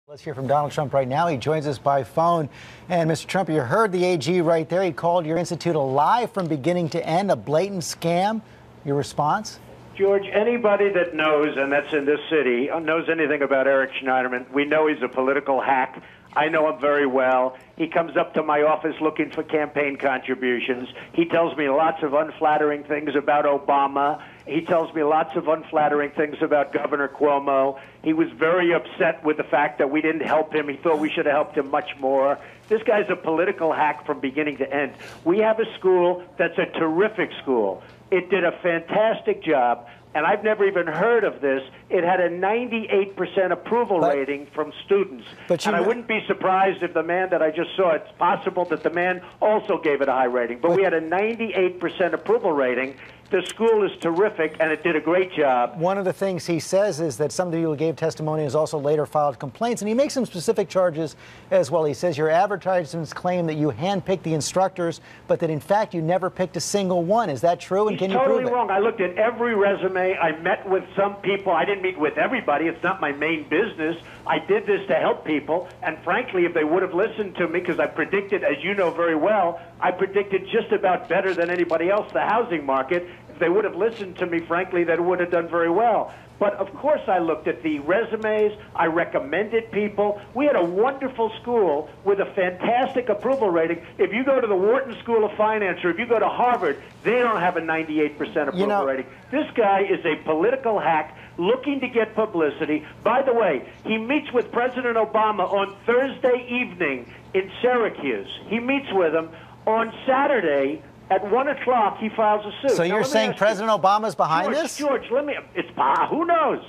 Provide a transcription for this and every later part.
Let's hear from Donald Trump right now. He joins us by phone. And Mr. Trump, you heard the AG right there. He called your institute a lie from beginning to end, a blatant scam. Your response? George, anybody that knows, and that's in this city, knows anything about Eric Schneiderman, we know he's a political hack. I know him very well. He comes up to my office looking for campaign contributions. He tells me lots of unflattering things about Obama. He tells me lots of unflattering things about Governor Cuomo. He was very upset with the fact that we didn't help him. He thought we should have helped him much more. This guy's a political hack from beginning to end. We have a school that's a terrific school. It did a fantastic job, and I've never even heard of this. It had a 98% approval rating from students. And I wouldn't be surprised if the man that I just saw, it's possible that the man also gave it a high rating. But we had a 98% approval rating. The school is terrific, and it did a great job. One of the things he says is that some of you who gave testimony has also later filed complaints, and he makes some specific charges as well. He says your advertisements claim that you handpicked the instructors, but that in fact you never picked a single one. Is that true, and can you prove it? He's totally wrong. I looked at every resume. I met with some people. I didn't meet with everybody. It's not my main business. I did this to help people, and frankly, if they would have listened to me, because I predicted, as you know very well, I predicted just about better than anybody else the housing market. If they would have listened to me, frankly, that would have done very well. But of course I looked at the resumes, I recommended people. We had a wonderful school with a fantastic approval rating. If you go to the Wharton School of Finance or if you go to Harvard, they don't have a 98% approval rating. This guy is a political hack looking to get publicity. By the way, he meets with President Obama on Thursday evening in Syracuse. He meets with him on Saturday. At 1 o'clock, he files a suit. So you're saying President Obama's behind this? George, it's who knows?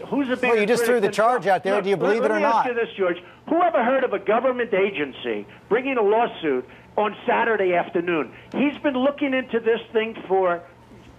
Who's a big. Well, you just threw the charge out there. Do you believe it or not? Let me ask you this, George. Who ever heard of a government agency bringing a lawsuit on Saturday afternoon? He's been looking into this thing for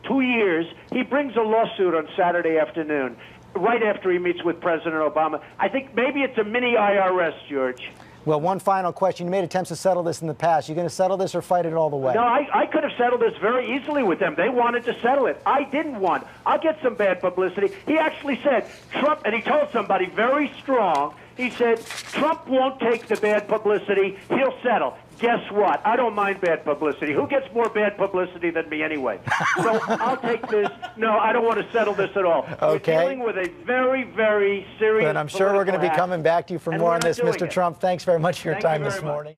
2 years. He brings a lawsuit on Saturday afternoon, right after he meets with President Obama. I think maybe it's a mini IRS, George. Well, one final question. You made attempts to settle this in the past. You going to settle this or fight it all the way? No, I could have settled this very easily with them. They wanted to settle it. I didn't want. I'll get some bad publicity. He actually said, Trump, and he told somebody very strong, he said, Trump won't take the bad publicity. He'll settle. Guess what? I don't mind bad publicity. Who gets more bad publicity than me anyway? So I'll take this. No, I don't want to settle this at all. Okay. We're dealing with a very, very serious. But I'm sure we're going to be coming back to you for more on this, Mr. Trump. Thanks very much for your time this morning.